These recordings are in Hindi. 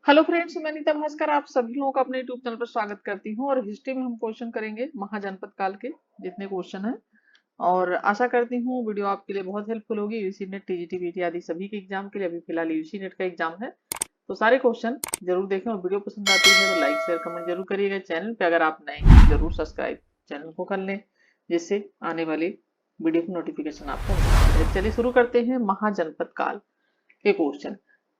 हेलो फ्रेंड्स, मैं नीता भास्कर आप सभी लोगों का अपने यूट्यूब चैनल पर स्वागत करती हूँ। और हिस्ट्री में हम क्वेश्चन करेंगे महाजनपद काल के जितने क्वेश्चन हैं। और आशा करती हूँ वीडियो आपके लिए बहुत हेल्पफुल होगी। यूसी नेट, टीजीटी, बीटी आदि सभी के एग्जाम के लिए अभी फिलहाल यूसी नेट का एग्जाम है, तो सारे क्वेश्चन जरूर देखें। और वीडियो पसंद आती है तो लाइक शेयर कमेंट जरूर करिएगा। चैनल पे अगर आप नए हैं जरूर सब्सक्राइब चैनल को कर लें, जिससे आने वाली वीडियो की नोटिफिकेशन आपको मिल जाए। चलिए शुरू करते हैं महाजनपद काल के क्वेश्चन।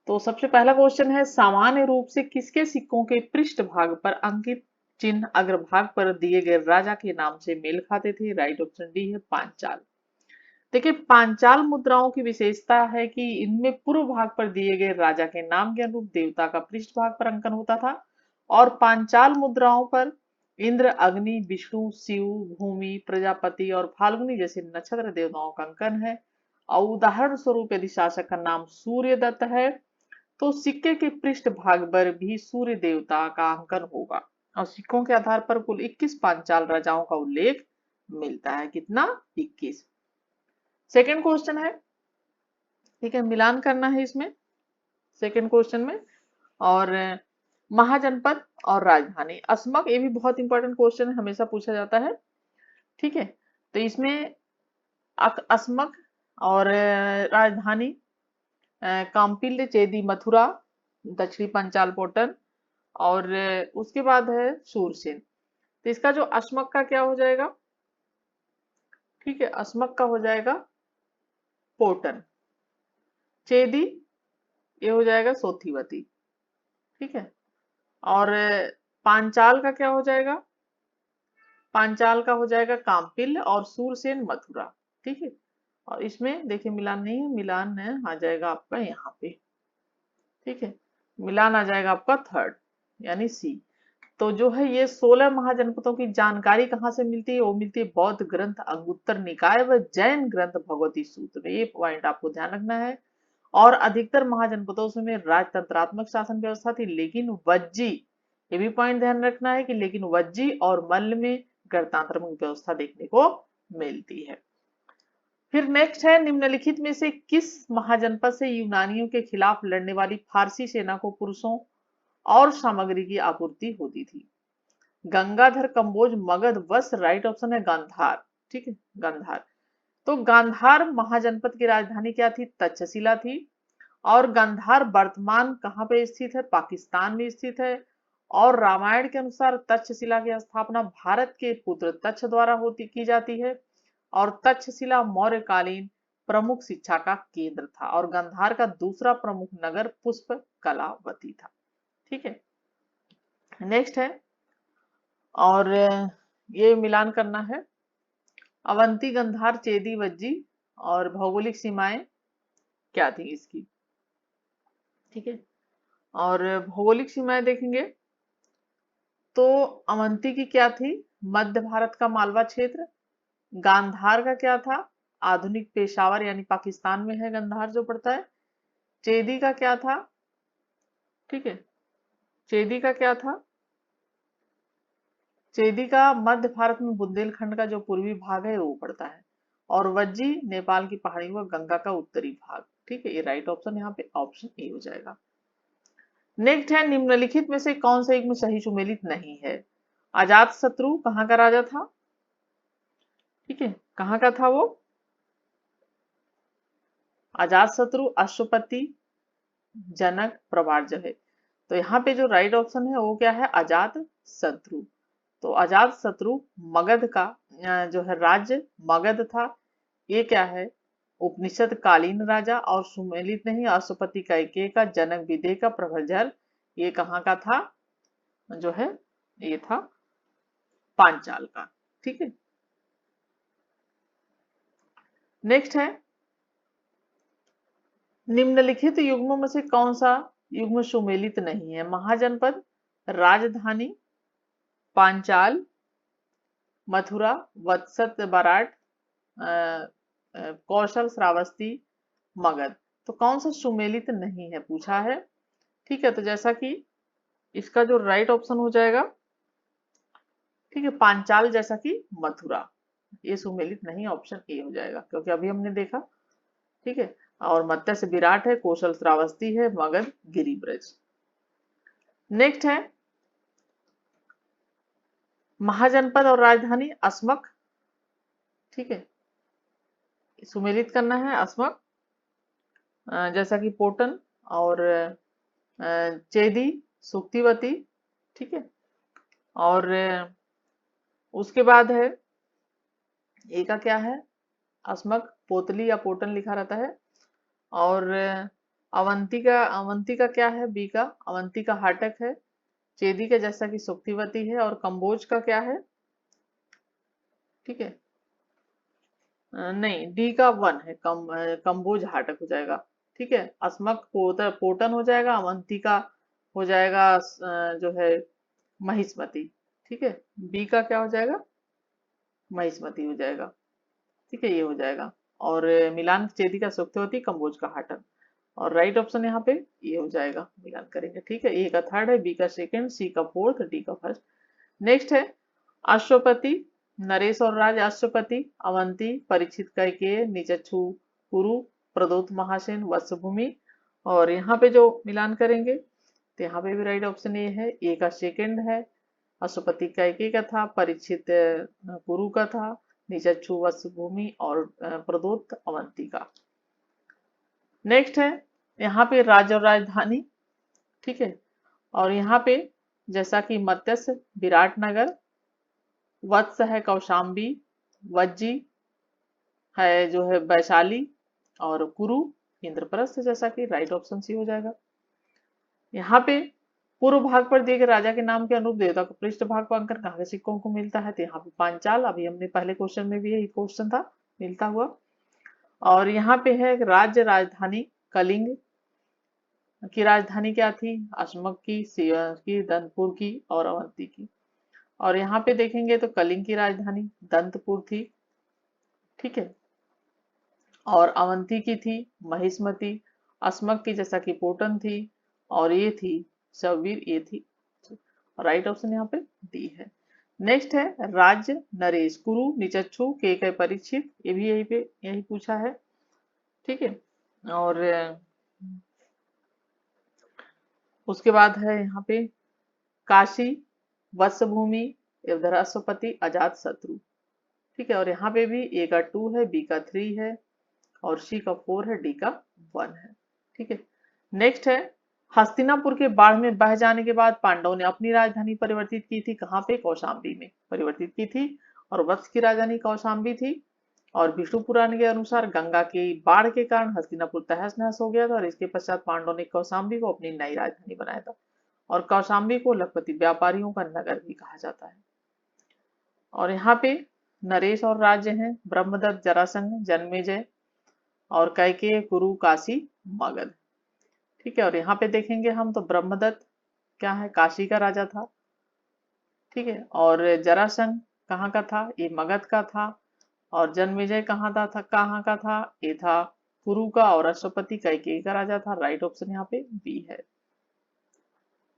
तो सबसे पहला क्वेश्चन है, सामान्य रूप से किसके सिक्कों के पृष्ठ भाग पर अंकित चिन्ह अग्रभाग पर दिए गए राजा के नाम से मेल खाते थे? राइट ऑप्शन डी है पांचाल। देखिए, पांचाल मुद्राओं की विशेषता है कि इनमें पूर्व भाग पर दिए गए राजा के नाम के अनुरूप देवता का पृष्ठ भाग पर अंकन होता था। और पांचाल मुद्राओं पर इंद्र, अग्नि, विष्णु, शिव, भूमि, प्रजापति और फाल्गुनी जैसे नक्षत्र देवताओं का अंकन है। और उदाहरण स्वरूप यदि शासक का नाम सूर्यदत्त है तो सिक्के के पृष्ठ भाग पर भी सूर्य देवता का अंकन होगा। और सिक्कों के आधार पर कुल 21 पांचाल राजाओं का उल्लेख मिलता है। कितना? 21। सेकेंड क्वेश्चन है, ठीक है, मिलान करना है इसमें सेकेंड क्वेश्चन में। और महाजनपद और राजधानी अस्मक, ये भी बहुत इंपॉर्टेंट क्वेश्चन है, हमेशा पूछा जाता है। ठीक है, तो इसमें अस्मक और राजधानी काम्पिल्य, चेदी, मथुरा, दक्षिणी पंचाल, पोटन और उसके बाद है सूरसेन। तो इसका जो अस्मक का क्या हो जाएगा? ठीक है, अस्मक का हो जाएगा पोटन। चेदी ये हो जाएगा सोथीवती। ठीक है, और पांचाल का क्या हो जाएगा? पांचाल का हो जाएगा काम्पिल्य और सूरसेन मथुरा। ठीक है, और इसमें देखिए मिलान नहीं है, मिलान है आ जाएगा आपका यहाँ पे। ठीक है, मिलान आ जाएगा आपका थर्ड यानी सी। तो जो है ये 16 महाजनपदों की जानकारी कहाँ से मिलती है? वो मिलती है बौद्ध ग्रंथ अंगुत्तर निकाय व जैन ग्रंथ भगवती सूत्र में। ये पॉइंट आपको ध्यान रखना है। और अधिकतर महाजनपदों में राजतंत्रात्मक शासन व्यवस्था थी, लेकिन वज्जी, ये भी पॉइंट ध्यान रखना है कि लेकिन वज्जी और मल्ल में गणतंत्रात्मक व्यवस्था देखने को मिलती है। फिर नेक्स्ट है, निम्नलिखित में से किस महाजनपद से यूनानियों के खिलाफ लड़ने वाली फारसी सेना को पुरुषों और सामग्री की आपूर्ति होती थी? गंगाधर, कंबोज, मगध, वत्स। राइट ऑप्शन है गांधार। ठीक है, गांधार। तो गांधार महाजनपद की राजधानी क्या थी? तक्षशिला थी। और गांधार वर्तमान कहाँ पे स्थित है? पाकिस्तान में स्थित है। और रामायण के अनुसार तक्षशिला की स्थापना भारत के पुत्र तक्ष द्वारा होती की जाती है। और तक्षशिला मौर्यकालीन प्रमुख शिक्षा का केंद्र था। और गांधार का दूसरा प्रमुख नगर पुष्प कलावती था। ठीक है, नेक्स्ट है, और ये मिलान करना है। अवंती, गंधार, चेदी, वज्जी और भौगोलिक सीमाएं क्या थी इसकी? ठीक है, और भौगोलिक सीमाएं देखेंगे तो अवंती की क्या थी? मध्य भारत का मालवा क्षेत्र। गांधार का क्या था? आधुनिक पेशावर यानी पाकिस्तान में है गांधार जो पड़ता है। चेदी का क्या था? ठीक है, चेदी का क्या था? चेदी का मध्य भारत में बुंदेलखंड का जो पूर्वी भाग है वो पड़ता है। और वज्जी नेपाल की पहाड़ी व गंगा का उत्तरी भाग। ठीक है, ये राइट ऑप्शन यहाँ पे ऑप्शन ए हो जाएगा। नेक्स्ट है, निम्नलिखित में से कौन सा एक में सही सुमेलित नहीं है? अजात शत्रु कहाँ का राजा था? ठीक है, कहाँ का था वो? अजात शत्रु अश्वपति, जनक, प्रभार्ज है। तो यहाँ पे जो राइट ऑप्शन है वो क्या है? अजात शत्रु। तो अजात शत्रु मगध का जो है राज्य मगध था। ये क्या है? उपनिषद कालीन राजा। और सुमेलित नहीं, अश्वपति कैकेय का, जनक विदेह का, प्रभंजर ये कहाँ का था? जो है ये था पांचाल का। ठीक है, नेक्स्ट है, निम्नलिखित युग्मों में से कौन सा युग्म सुमेलित नहीं है? महाजनपद, राजधानी, पांचाल, मथुरा, वत्सत, बराट, कौशल, श्रावस्ती, मगध। तो कौन सा सुमेलित नहीं है पूछा है। ठीक है, तो जैसा कि इसका जो राइट ऑप्शन हो जाएगा, ठीक है, पांचाल जैसा कि मथुरा, ये सुमेलित नहीं, ऑप्शन ए हो जाएगा क्योंकि अभी हमने देखा। ठीक है, और मत्स्य विराट है, कौशल श्रावस्ती है, मगध गिरिब्रज। नेक्स्ट है महाजनपद और राजधानी अस्मक। ठीक है, सुमेलित करना है अस्मक, जैसा कि पोटन और चेदी, सुक्तिवती। ठीक है, और उसके बाद है ए का क्या है, अस्मक, पोतली या पोटन लिखा रहता है। और अवंती का क्या है, बी का अवंती का हाटक है। चेदी का जैसा कि सुक्तिवती है। और कंबोज का क्या है, ठीक है, नहीं, डी का वन है, कंबोज हाटक हो जाएगा। ठीक है, अस्मक पोटन हो जाएगा, अवंती का हो जाएगा जो है महिष्मती। ठीक है, बी का क्या हो जाएगा, महिष्मती हो जाएगा। ठीक है, ये हो जाएगा। और मिलान चेदी का सुक्तिवती, कंबोज का हाटक। और राइट ऑप्शन यहाँ पे ये हो जाएगा, मिलान करेंगे। ठीक है, ए का थर्ड है, बी का सेकंड, सी का फोर्थ, डी का फर्स्ट। नेक्स्ट है अश्वपति, नरेश और राज अश्वपति, अवंती, परीक्षित कैकेय, निचच्छू कुरु, प्रदोत महासेन, वत्सभूमि। और यहाँ पे जो मिलान करेंगे तो यहाँ पे भी राइट ऑप्शन ये है, ए का सेकंड है, अश्वपति कैकेय का था, परीक्षित कुरु का था, निचच्छू वत्सभूमि और प्रदोत अवंती का। नेक्स्ट है यहाँ पे राज्य और राजधानी। ठीक है, और यहाँ पे जैसा कि मत्स्य विराटनगर, वत्स है कौशाम्बी, वज्जी है जो है वैशाली, और कुरु इंद्रप्रस्थ, जैसा कि राइट ऑप्शन सी हो जाएगा। यहाँ पे पूर्व भाग पर दिए गए राजा के नाम के अनुरूप देवता को पृष्ठ भाग पर अंकन कहाँ के सिक्कों को मिलता है, तो यहाँ पे पांचाल, अभी हमने पहले क्वेश्चन में भी यही क्वेश्चन था, मिलता हुआ। और यहाँ पे है राज्य राजधानी कलिंग की राजधानी क्या थी, अशमक की, की, दंतपुर की और अवंती की। और यहाँ पे देखेंगे तो कलिंग की राजधानी दंतपुर थी। ठीक है, और अवंती की थी महिष्मती, अस्मक की जैसा कि पोटन थी, और ये थी शववीर, ये थी। राइट ऑप्शन यहाँ पे डी है। नेक्स्ट है राज्य नरेश, कुरु, निचच्छू, के परीक्षित, ये भी यही पे यही पूछा है। ठीक है, और उसके बाद है यहाँ पे काशी, वत्सभूमि, इधर अश्वपति, अजात शत्रु। ठीक है, और यहाँ पे भी ए का 2 है, बी का 3 है, और सी का 4 है, डी का 1 है। ठीक है, नेक्स्ट है हस्तिनापुर के बाढ़ में बह जाने के बाद पांडवों ने अपनी राजधानी परिवर्तित की थी, कहाँ पे, कौशाम्बी में परिवर्तित की थी। और वत्स की राजधानी कौशाम्बी थी। और विष्णु पुराण के अनुसार गंगा की बाढ़ के कारण हस्तिनापुर तहस नहस हो गया था, और इसके पश्चात पांडवों ने कौशाम्बी को अपनी नई राजधानी बनाया था। और कौशाम्बी को लखपति व्यापारियों का नगर भी कहा जाता है। और यहाँ पे नरेश और राज्य हैं ब्रह्मदत्त, जरासंध, जन्मेजय और कैकेय, कुरु, काशी, मगध। ठीक है, और यहाँ पे देखेंगे हम तो ब्रह्मदत्त क्या है, काशी का राजा था। ठीक है, और जरासंध कहाँ का था, ये मगध का था। और जन्मेजय कहाँ का था, ये था कुरु का। और अश्वपति कैकेयी का राजा था। राइट ऑप्शन यहाँ पे बी है।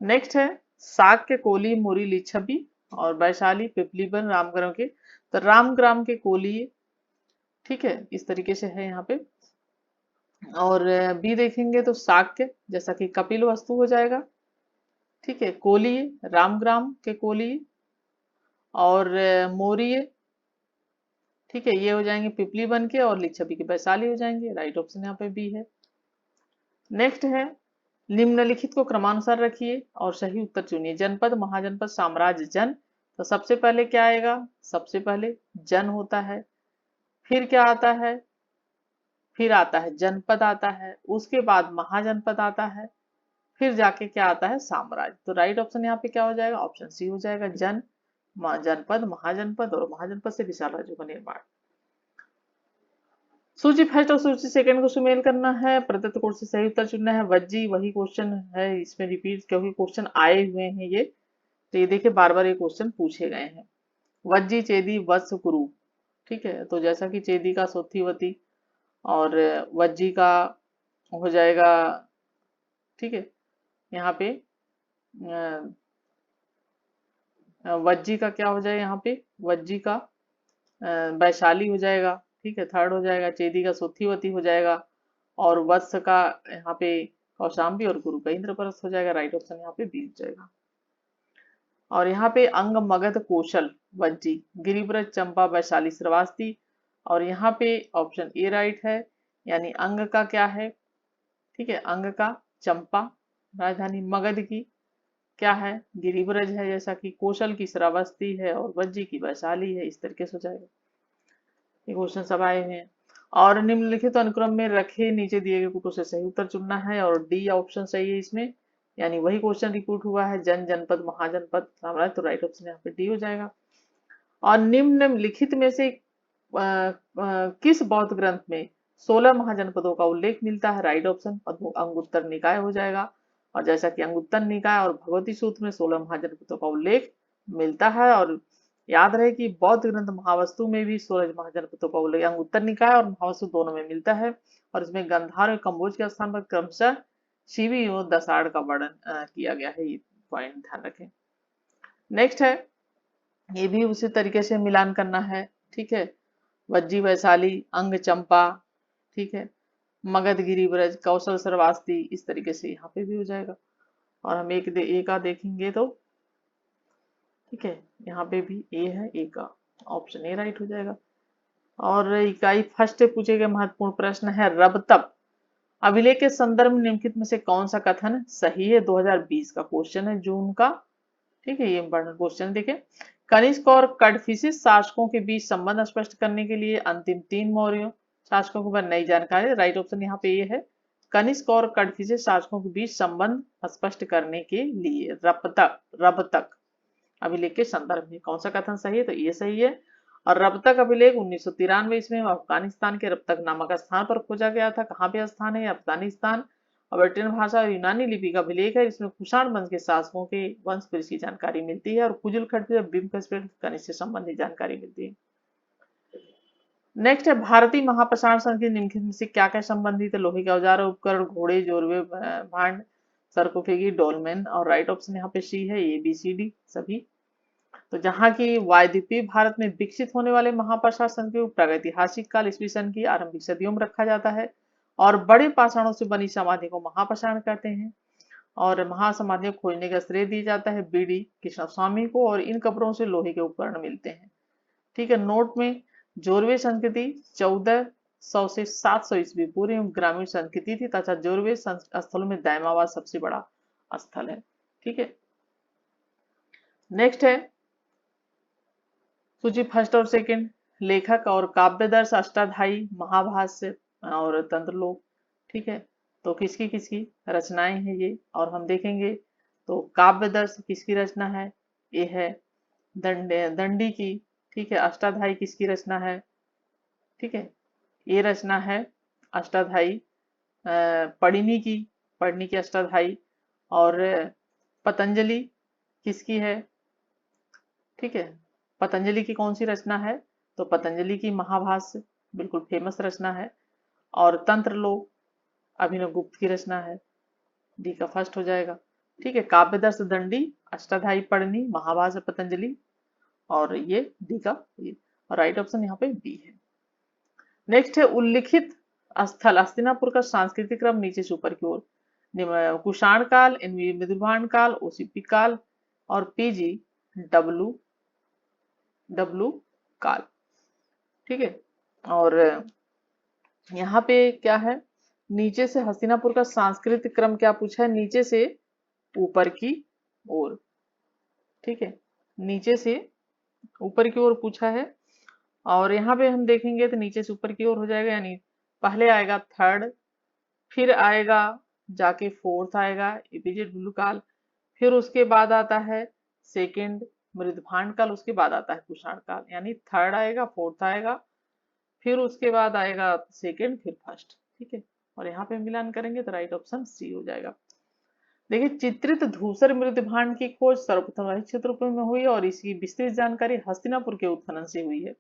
नेक्स्ट है शाक्य, कोली, मुरी, लिच्छवी और वैशाली, पिपलीबन, रामग्राम के। तो रामग्राम के कोली, ठीक है, इस तरीके से है यहाँ पे। और बी देखेंगे तो शाक्य जैसा कि कपिल वस्तु हो जाएगा। ठीक है, कोली रामग्राम के कोली, और मोरिय, ठीक है, ये हो जाएंगे पिपलीबन के, और लिच्छवी के वैशाली हो जाएंगे। राइट ऑप्शन यहाँ पे बी है। नेक्स्ट है निम्नलिखित को क्रमानुसार रखिए और सही उत्तर चुनिए। जनपद, महाजनपद, साम्राज्य, जन। तो सबसे पहले क्या आएगा, सबसे पहले जन होता है, फिर क्या आता है, फिर आता है जनपद आता है, उसके बाद महाजनपद आता है, फिर जाके क्या आता है, साम्राज्य। तो राइट ऑप्शन यहाँ पे क्या हो जाएगा, ऑप्शन सी हो जाएगा, जनपद, महाजनपद, और महाजनपद से विशाल राज्यों का निर्माण। सूची फर्स्ट और सूची सेकंड को सुमेल करना है, प्रदत्त कोड से सही उत्तर चुनना है। वज्जी वही क्वेश्चन है, इसमें रिपीट क्योंकि क्वेश्चन आए हुए हैं ये, तो ये देखिए बार बार ये क्वेश्चन पूछे गए हैं। वज्जी, चेदी, वत्स, कुरु। ठीक है, तो जैसा कि चेदी का सोत्थिवती, और वज्जी का हो जाएगा, ठीक है, यहाँ पे वज्जी का क्या हो जाएगा, यहाँ पे वज्जी का वैशाली हो जाएगा। ठीक है, थर्ड हो जाएगा, चेदी का सोत्थिवती हो जाएगा, और वत्स का यहाँ पे कौशाम्बी और गुरु का इंद्रप्रस्थ हो जाएगा। राइट ऑप्शन यहाँ पे बी हो जाएगा। और यहाँ पे अंग, मगध, कौशल, वज्जी, गिरिव्रत, चंपा, वैशाली, श्रावस्ती। और यहाँ पे ऑप्शन ए राइट है, यानी अंग का क्या है, ठीक है, अंग का चंपा राजधानी, मगध की क्या है, गिरिव्रज है, जैसा कि कौशल की श्रावस्ती है, और वज्जी की वैशाली है। इस तरीके से हो जाएगा। ये क्वेश्चन सब आए हुए हैं। और निम्नलिखित अनुक्रम में रखे नीचे दिए गए कूटों से सही उत्तर चुनना है, और डी ऑप्शन सही है इसमें, यानी वही क्वेश्चन रिपीट हुआ है, जन, जनपद, महाजनपद, साम्राज्य। तो राइट ऑप्शन यहाँ पे डी हो जाएगा। और निम्नलिखित में से किस बौद्ध ग्रंथ में 16 महाजनपदों का उल्लेख मिलता है। राइट ऑप्शन अंगुत्तर निकाय हो जाएगा। और जैसा कि अंगुत्तर निकाय और भगवती सूत्र में 16 महाजनपदों का उल्लेख मिलता है। और याद रहे कि बौद्ध ग्रंथ महावस्तु में भी 16 महाजनपदों का उल्लेख अंगुत्तर निकाय और महावस्तु दोनों में मिलता है। और इसमें गंधार और कम्बोज के स्थान पर क्रमशः शिवी और दसाड़ का वर्णन किया गया है। ये पॉइंट ध्यान रखें। नेक्स्ट है, ये भी उसी तरीके से मिलान करना है, ठीक है, वज्जी, वैशाली, अंग, चंपा, ठीक है, मगध, गिरिव्रज, कौशल, श्रावस्ती, इस तरीके से यहाँ पे भी हो जाएगा। और हम एक का देखेंगे तो ठीक है, यहाँ पे भी ए है, ए का ऑप्शन ए राइट हो जाएगा। और इकाई फर्स्ट पूछे गए महत्वपूर्ण प्रश्न है, रब तब अभिलेख के संदर्भ में निम्नलिखित में से कौन सा कथन सही है। 2020 का क्वेश्चन है, जून का, ठीक है, ये इंपॉर्टेंट क्वेश्चन देखें। कनिष्क और कड़फिसिस शासकों के बीच संबंध स्पष्ट करने के लिए अंतिम 3 मौर्य शासकों के बारे में नई जानकारी। राइट ऑप्शन यहाँ पे ये है, कनिष्क और कड़फिसिस शासकों के बीच संबंध स्पष्ट करने के लिए रब तक अभिलेख के संदर्भ में कौन सा कथन सही है, तो ये सही है। और रब तक अभिलेख 1993 ईस्वी में अफगानिस्तान के रब तक नामक स्थान पर खोजा गया था। कहाँ पे स्थान है, अफगानिस्तान। और ब्रिटेन भाषा और यूनानी लिपि का अभिलेख है, इसमें कुषाण वंश के शासकों के वंश वृक्ष की जानकारी मिलती है। और कुजुल खड्ड और कनिष्क से संबंधित जानकारी मिलती है। नेक्स्ट है, भारतीय महाप्रसारण संघ की निम्नलिखित में से क्या क्या संबंधित है। लोहे के औजार, उपकरण, घोड़े, जोरवे, भांड, सर्कोफेगी, डोलमेन। और राइट ऑप्शन यहाँ पे सी है, ए बी सी डी सभी। तो जहाँ की वायद्वीपीय भारत में विकसित होने वाले महाप्रसारण को प्रागैतिहासिक काल ईस्वी सन की आरंभिक सदियों में रखा जाता है। और बड़े पाषाणों से बनी समाधि को महाप्रसारण कहते हैं। और महासमाधियों को खोजने का श्रेय दिया जाता है बीडी कृष्ण स्वामी को। और इन कब्रों से लोहे के उपकरण मिलते हैं, ठीक है। नोट में जोरवे संस्कृति 1400 से 700 ईस्वी पूर्व में ग्रामीण संस्कृति थी तथा जोरवे स्थलों में दायमाबाद सबसे बड़ा स्थल है, ठीक है। नेक्स्ट है सूची फर्स्ट और सेकंड, लेखक और काव्यदर्श अष्टाध्यायी, महाभाष्य और तंत्रलोक, ठीक है। तो किसकी किसकी रचनाएं हैं ये, और हम देखेंगे तो काव्यदर्श किसकी रचना है, ये है दंडी की, ठीक है। अष्टाध्यायी किसकी रचना है, ठीक है, ये रचना है अष्टाध्यायी पढ़नी की अष्टाध्यायी। और पतंजलि किसकी है, ठीक है, पतंजलि की कौन सी रचना है, तो पतंजलि की महाभाष्य बिल्कुल फेमस रचना है। और तंत्रलोक अभिनव गुप्त की रचना है, डी का फर्स्ट हो जाएगा, ठीक है। काव्यदर्श दंडी, अष्टाध्यायी पढ़नी, महाभाष्य पतंजलि, और ये डी का और राइट ऑप्शन यहाँ पे बी है। नेक्स्ट है, उल्लिखित स्थल हस्तिनापुर का सांस्कृतिक क्रम नीचे से ऊपर की ओर, कुषाण काल, मिदुलभान काल, ओसीपी काल, और पीजी डब्लू काल, ठीक है। और यहाँ पे क्या है, नीचे से हस्तिनापुर का सांस्कृतिक क्रम क्या पूछा है, नीचे से ऊपर की ओर, ठीक है, नीचे से ऊपर की ओर पूछा है। और यहाँ पे हम देखेंगे तो नीचे से ऊपर की ओर हो जाएगा, यानी पहले आएगा थर्ड, फिर आएगा जाके फोर्थ आएगा एपीजे काल, फिर उसके बाद आता है सेकंड मृदभांड काल, उसके बाद आता है कुषाण काल, यानी थर्ड आएगा, फोर्थ आएगा, फिर उसके बाद आएगा सेकंड, फिर फर्स्ट, ठीक है। और यहाँ पे मिलान करेंगे तो राइट ऑप्शन सी हो जाएगा। देखिए, चित्रित धूसर मृदभांड की खोज सर्वप्रथम वही क्षेत्र में हुई और इसकी विस्तृत जानकारी हस्तिनापुर के उत्खनन से हुई है।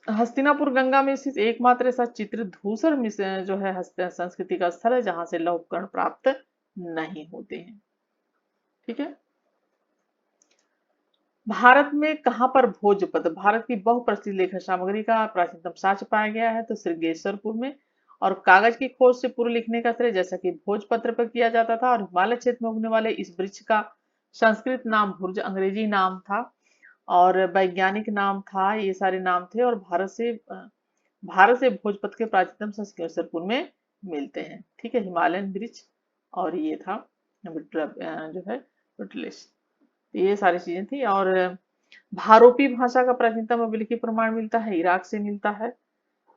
हस्तिनापुर गंगा में स्थित एकमात्र ऐसा चित्रित धूसर जो है संस्कृति का स्थल है जहां से लौह उपकरण प्राप्त नहीं होते हैं, ठीक है। भारत में कहां पर भोजपत्र भारत की बहुप्रचलित लेखन सामग्री का प्राचीनतम साक्ष्य पाया गया है, तो श्रृंगेश्वरपुर में। और कागज की खोज से पूर्व लिखने का श्रेय जैसा कि भोजपत्र पर किया जाता था। और हिमालय क्षेत्र में उगने वाले इस वृक्ष का संस्कृत नाम भुर्ज अंग्रेजी नाम था और वैज्ञानिक नाम था, ये सारे नाम थे। और भारत से भोजपत्र के प्राचीनतम संस्करण केसरपुर में मिलते हैं। ठीक है, हिमालयन वृक्ष और ये था जो है विटलेस। ये सारी चीजें थी। और भारोपी भाषा का प्राचीनतम अभिलिखित प्रमाण मिलता है, इराक से मिलता है।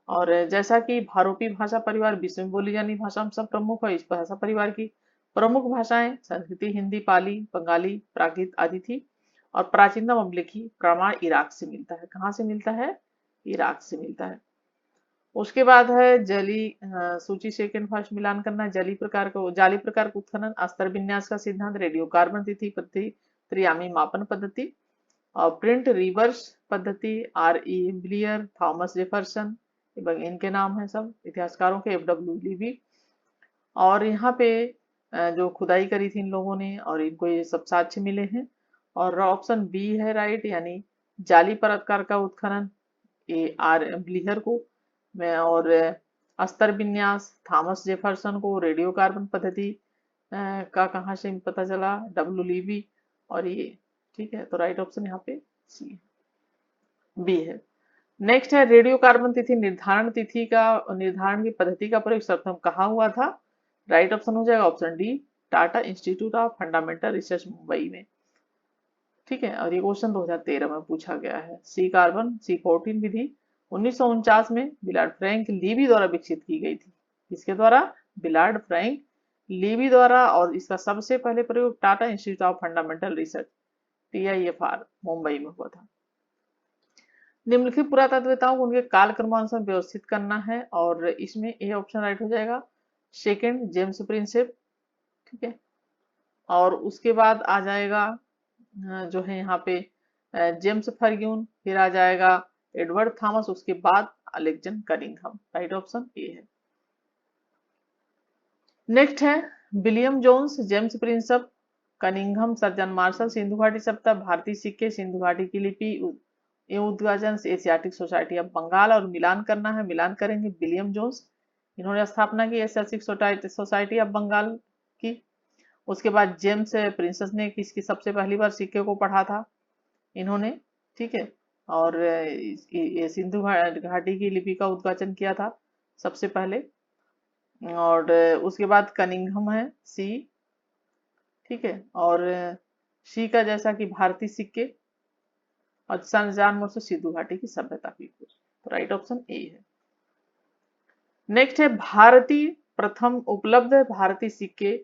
और जैसा कि भारोपी भाषा परिवार विश्व में बोली जाने भाषा में सब प्रमुख है, इस भाषा परिवार की प्रमुख भाषाएं संस्कृत, हिंदी, पाली, बंगाली, प्राकृत आदि थी। और प्राचीनतम अभिलिखित प्रमाण इराक से मिलता है। कहाँ से मिलता है? इराक से मिलता है। उसके बाद है सूची सेकंड फर्स्ट मिलान करना। जाली प्रकार का उत्खनन, अस्तर विन्यास का सिद्धांत, रेडियो कार्बन तिथि पद्धति, त्रियामी मापन पद्धति और प्रिंट रिवर्स पद्धति, R.E. ब्लियर, थॉमस जेफरसन, इनके नाम है सब इतिहासकारों के, F.W. लीबी। और यहाँ पे जो खुदाई करी थी इन लोगों ने और इनको ये सब साक्ष्य मिले हैं। और ऑप्शन बी है राइट, यानी जाली प्रकार का उत्खनन, R. ब्लिहर को और अस्तर विन्यास थॉमस जेफरसन को, रेडियो कार्बन पद्धति का कहाँ से पता चला, W. लीबी। और ये ठीक है, तो राइट ऑप्शन यहाँ पे सी बी है। नेक्स्ट है रेडियो कार्बन तिथि निर्धारण की पद्धति का प्रयोग सर्वप्रथम कहाँ हुआ था? राइट ऑप्शन हो जाएगा option D, Tata institute of fundamental research Mumbai में। ठीक है, और ये क्वेश्चन 2013 में पूछा गया है। C14 विधि 1949 में बिलार्ड फ्रैंक लीबी द्वारा विकसित की गई थी। किसके द्वारा? बिलार्ड फ्रैंक लीबी द्वारा। और इसका सबसे पहले प्रयोग Tata institute of fundamental research TIFR Mumbai में हुआ था। निम्नलिखित पुरातत्ववेताओं को उनके काल क्रमानुसार व्यवस्थित करना है और इसमें ए ऑप्शन राइट हो जाएगा, सेकंड जेम्स प्रिंसेप। ठीक है, और उसके बाद आ जाएगा जो है यहाँ पे जेम्स फर्ग्यून, फिर आ जाएगा एडवर्ड थॉमस, उसके बाद Alexander Cunningham. Right option A है। नेक्स्ट है William Jones, James Prinsep, Cunningham, sir John Marshall, Sindhu घाटी सप्ताह, भारतीय सिक्के, सिंधु घाटी की लिपि, उद्गाजन, एशियाटिक सोसाइटी ऑफ बंगाल। और मिलान करना है, मिलान करेंगे विलियम जोन्स, इन्होंने स्थापना की एशियाटिक सोसाइटी ऑफ बंगाल की। उसके बाद जेम्स प्रिंसेस ने किसकी सबसे पहली बार सिक्के को पढ़ा था? इन्होंने। ठीक है, और सिंधु घाटी की लिपि का उद्घाटन किया था सबसे पहले। और उसके बाद कनिंघम है सी। ठीक है, और सी का जैसा कि भारतीय सिक्के और सन जॉन मार्शल सिंधु घाटी की सभ्यता की खोज। तो राइट ऑप्शन ए है। नेक्स्ट है भारतीय सिक्के,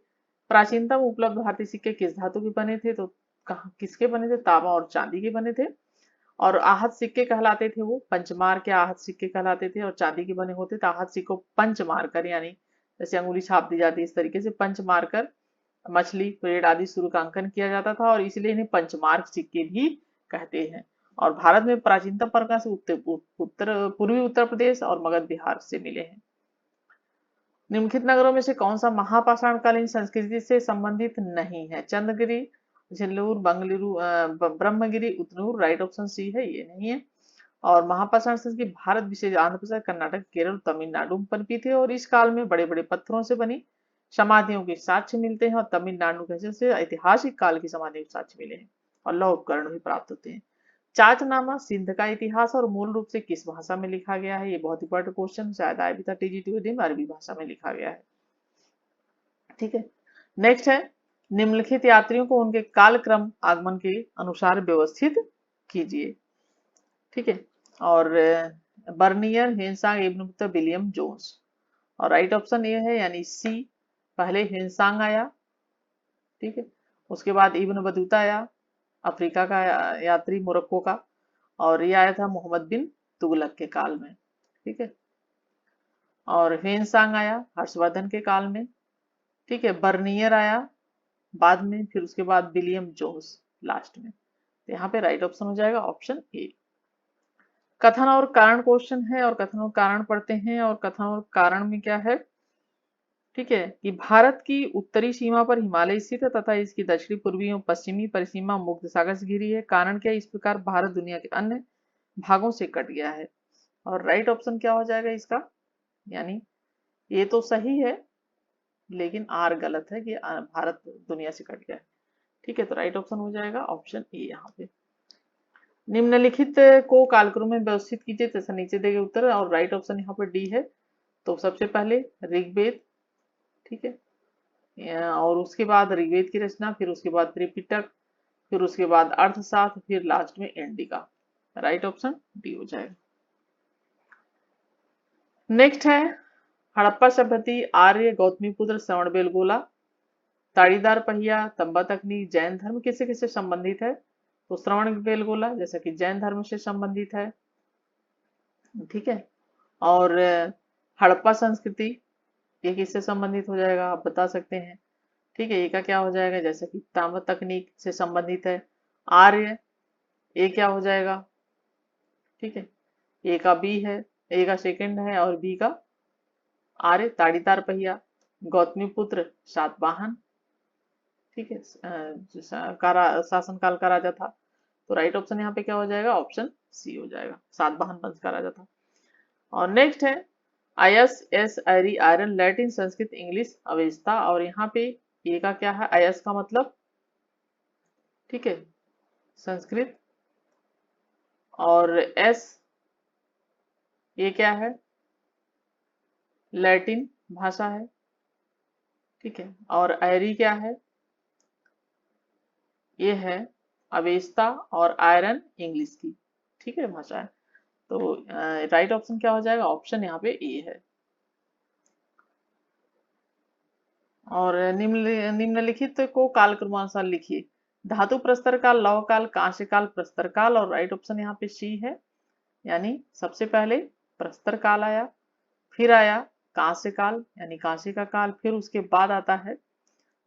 प्राचीनतम उपलब्ध भारतीय सिक्के किस धातु के बने थे? तो किसके बने थे? तांबा और चांदी के बने थे। और आहत सिक्के कहलाते थे, वो पंचमार के आहत सिक्के कहलाते थे। और चांदी के बने होते तो आहत सिक्कों पंच मारकर, यानी जैसे अंगुली छाप दी जाती है इस तरीके से पंच मारकर मछली, पेड़ आदि शुरू का अंकन किया जाता था और इसलिए इन्हें पंचमार्क सिक्के भी कहते हैं। और भारत में प्राचीनतम प्रकाश पूर्वी उत्तर प्रदेश और मगध बिहार से मिले हैं। निम्नलिखित नगरों में से कौन सा महापाषाणकालीन संस्कृति से संबंधित नहीं है? Chandragiri, Jhillur, Bengaluru, Brahmagiri, Utnoor. Right option C है, ये नहीं है। और महापाषाण संस्कृति भारत विशेष आंध्र प्रदेश, कर्नाटक, केरल, तमिलनाडु में पनपी थे और इस काल में बड़े बड़े पत्थरों से बनी समाधियों के साक्ष्य मिलते हैं और तमिलनाडु से ऐतिहासिक काल की समाधियों के साक्ष्य मिले हैं और लौह उपकरण भी प्राप्त होते हैं। चाचनामा सिंध का इतिहास और मूल रूप से किस भाषा में लिखा गया है? ये बहुत इंपॉर्टेंट क्वेश्चन, शायद आया भी था TGT में, अरबी भाषा में लिखा गया है। ठीक है, नेक्स्ट है निम्नलिखित यात्रियों को उनके कालक्रम आगमन के अनुसार व्यवस्थित कीजिए। ठीक है, और Bernier, Hiuen Tsang, Ibn Battuta, William Jones. और राइट ऑप्शन ये है, यानी सी, पहले हेनसांग आया। ठीक है, उसके बाद इब्न बतूता आया, अफ्रीका का यात्री, मोरक्को का। और ये आया था मोहम्मद बिन तुगलक के काल में। ठीक है, और हेनसांग आया हर्षवर्धन के काल में। ठीक है, बर्नियर आया बाद में, फिर उसके बाद विलियम जोन्स लास्ट में। तो यहाँ पे राइट ऑप्शन हो जाएगा ऑप्शन ए। कथन और कारण क्वेश्चन है और कथन और कारण पढ़ते हैं। और कथन और कारण में क्या है? ठीक है, कि भारत की उत्तरी सीमा पर हिमालय स्थित है तथा इसकी दक्षिणी, पूर्वी एवं पश्चिमी परिसीमा मुक्त सागर से घिरी है। कारण क्या? इस प्रकार भारत दुनिया के अन्य भागों से कट गया है। और राइट ऑप्शन क्या हो जाएगा इसका? यानी ये तो सही है लेकिन आर गलत है कि भारत दुनिया से कट गया है। ठीक है, तो राइट ऑप्शन हो जाएगा ऑप्शन ए यहाँ पे। निम्नलिखित को कालक्रम में व्यवस्थित कीजिए, जैसा नीचे देंगे उत्तर, और राइट ऑप्शन यहाँ पर डी है। तो सबसे पहले ऋग्वेद, ठीक है, और उसके बाद ऋग्वेद की रचना, फिर उसके बाद त्रिपिटक, फिर उसके बाद अर्थशास्त्र, फिर लास्ट में इंडिका। राइट ऑप्शन डी हो जाएगा। नेक्स्ट है हड़प्पा सभ्यता, आर्य, गौतमीपुत्र, श्रवणबेलगोला, ताड़ीदार पहिया, तंबा तकनीक, जैन धर्म किससे किससे संबंधित है? तो श्रवणबेलगोला जैसा कि जैन धर्म से संबंधित है, ठीक है। और हड़प्पा संस्कृति ये किससे संबंधित हो जाएगा, आप बता सकते हैं, ठीक है। ये का क्या हो जाएगा, जैसे कि तांबा तकनीक से संबंधित है। आर्य ये क्या हो जाएगा, ठीक है, ए का बी है, ए का सेकंड है और बी का आर्य, ताड़ीदार पहिया, गौतमीपुत्र सातवाहन, ठीक है, शासनकाल का राजा था। तो राइट ऑप्शन यहाँ पे क्या हो जाएगा, ऑप्शन सी हो जाएगा, सातवाहन वंश का राजा था। और नेक्स्ट है अयस, एस, आयरी, iron, Latin, Sanskrit, English, Avesta. और यहाँ पे ये का क्या है, अयस का मतलब, ठीक है, संस्कृत, और एस ये क्या है, लैटिन भाषा है, ठीक है। और आयरी क्या है, ये है अवेस्ता, और आयरन इंग्लिश की, ठीक है, भाषा है। तो राइट ऑप्शन क्या हो जाएगा, ऑप्शन यहाँ पे ए है। और निम्नलिखित को कालक्रमानुसार लिखिए। धातु प्रस्तर काल, लौह काल, कांस्य काल, प्रस्तर काल। और राइट ऑप्शन यहाँ पे सी है, यानी सबसे पहले प्रस्तर काल आया, फिर आया कांस्य काल यानी कांस्य का काल, फिर उसके बाद आता है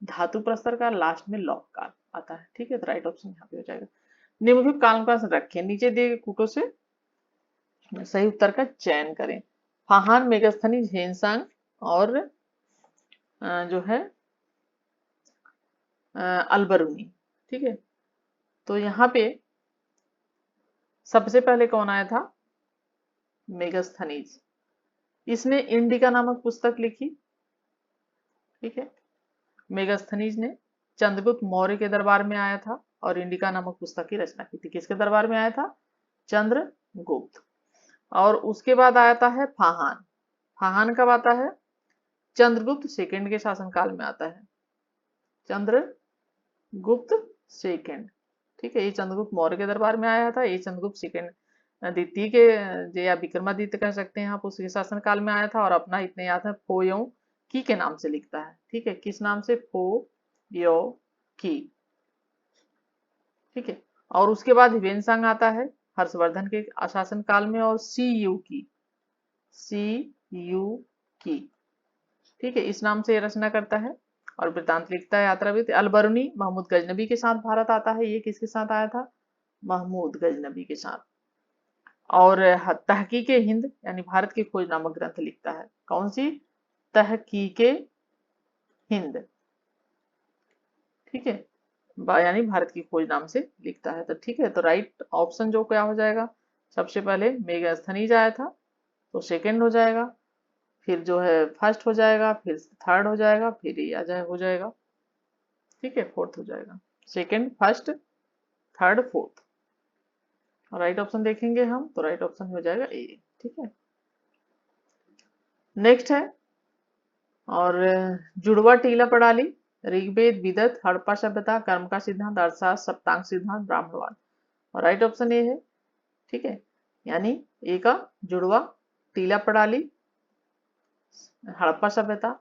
धातु प्रस्तर काल, लास्ट में लौह काल आता है, ठीक है। तो राइट ऑप्शन यहाँ पे हो जाएगा। निम्नलिखित काल का रखें, नीचे दिए गए कूटों से सही उत्तर का चयन करें। फाहान, मेगस्थनी, झेनसांग और जो है अलबरूनी, ठीक है। तो यहाँ पे सबसे पहले कौन आया था, मेगस्थनीज। इसने इंडिका नामक पुस्तक लिखी, ठीक है। मेगस्थनीज ने चंद्रगुप्त मौर्य के दरबार में आया था और इंडिका नामक पुस्तक की रचना की थी। किसके दरबार में आया था, चंद्रगुप्त। और उसके बाद आता है फाहान। फाहान कब आता है, चंद्रगुप्त सेकंड के शासनकाल में आता है, चंद्रगुप्त सेकंड, ठीक है। ये चंद्रगुप्त मौर्य के दरबार में आया था, ये चंद्रगुप्त सेकंड द्वितीय के या विक्रमादित्य कह सकते हैं आप, उसके शासनकाल में आया था। और अपना इतने याद है, फोयो की के नाम से लिखता है, ठीक है, किस नाम से, फोयो की, ठीक है। और उसके बाद हिवेनसांग आता है हर्षवर्धन के शासन काल में, और सी यू की, ठीक है, इस नाम से रचना करता है और वृत्तांत लिखता है, यात्राविद। अलबरूनी महमूद गजनबी के साथ भारत आता है, ये किसके साथ आया था, महमूद गजनबी के साथ। और तहकीके हिंद यानी भारत की खोज नामक ग्रंथ लिखता है, कौन सी, तहकीके हिंद, ठीक है, यानी भारत की खोज नाम से लिखता है। तो ठीक है, तो राइट ऑप्शन जो क्या हो जाएगा, सबसे पहले मेगास्थनीज आया था तो सेकंड हो जाएगा, फिर जो है फर्स्ट हो जाएगा, फिर थर्ड हो जाएगा, फिर ये आ जाए हो जाएगा, ठीक है, फोर्थ हो जाएगा, second, first, third, fourth. Right option देखेंगे हम तो राइट ऑप्शन हो जाएगा ए, ठीक है। नेक्स्ट है और जुड़वा टीला प्रणाली, ऋग्वेद, विदत, हड़प्पा सभ्यता, कर्म का सिद्धांत, अर्थशास्त्र, सप्तांग सिद्धांत, ब्राह्मणवाद। और राइट ऑप्शन ये है, ठीक है, यानी ए का जुड़वा टीला प्रणाली, हड़प्पा सभ्यता,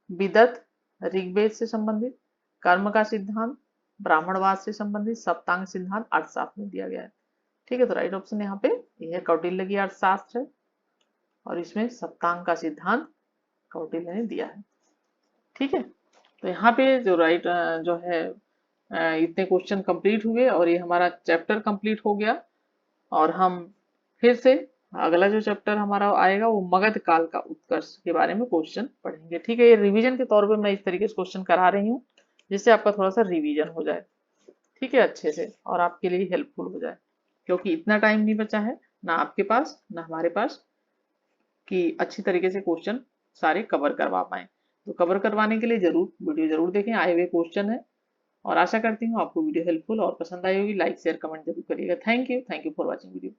विदत ऋग्वेद से संबंधित, कर्म का सिद्धांत ब्राह्मणवाद से संबंधित, सप्तांग सिद्धांत अर्थशास्त्र में दिया गया है, ठीक है। तो राइट ऑप्शन यहाँ पे यह कौटिल्य की अर्थशास्त्र है और इसमें सप्तांग का सिद्धांत कौटिल्य ने दिया है, ठीक है। तो यहाँ पे जो राइट जो है इतने क्वेश्चन कंप्लीट हुए और ये हमारा चैप्टर कंप्लीट हो गया। और हम फिर से अगला जो चैप्टर हमारा आएगा वो मगध काल का उत्कर्ष के बारे में क्वेश्चन पढ़ेंगे, ठीक है। ये रिवीजन के तौर पे मैं इस तरीके से क्वेश्चन करा रही हूँ जिससे आपका थोड़ा सा रिवीजन हो जाए, ठीक है, अच्छे से, और आपके लिए हेल्पफुल हो जाए, क्योंकि इतना टाइम नहीं बचा है ना आपके पास ना हमारे पास कि अच्छी तरीके से क्वेश्चन सारे कवर करवा पाएँ। तो कवर करवाने के लिए वीडियो ज़रूर देखें, आए हुए क्वेश्चन है और आशा करती हूँ आपको वीडियो हेल्पफुल और पसंद आई होगी। लाइक, शेयर, कमेंट ज़रूर करिएगा। Thank you for watching video.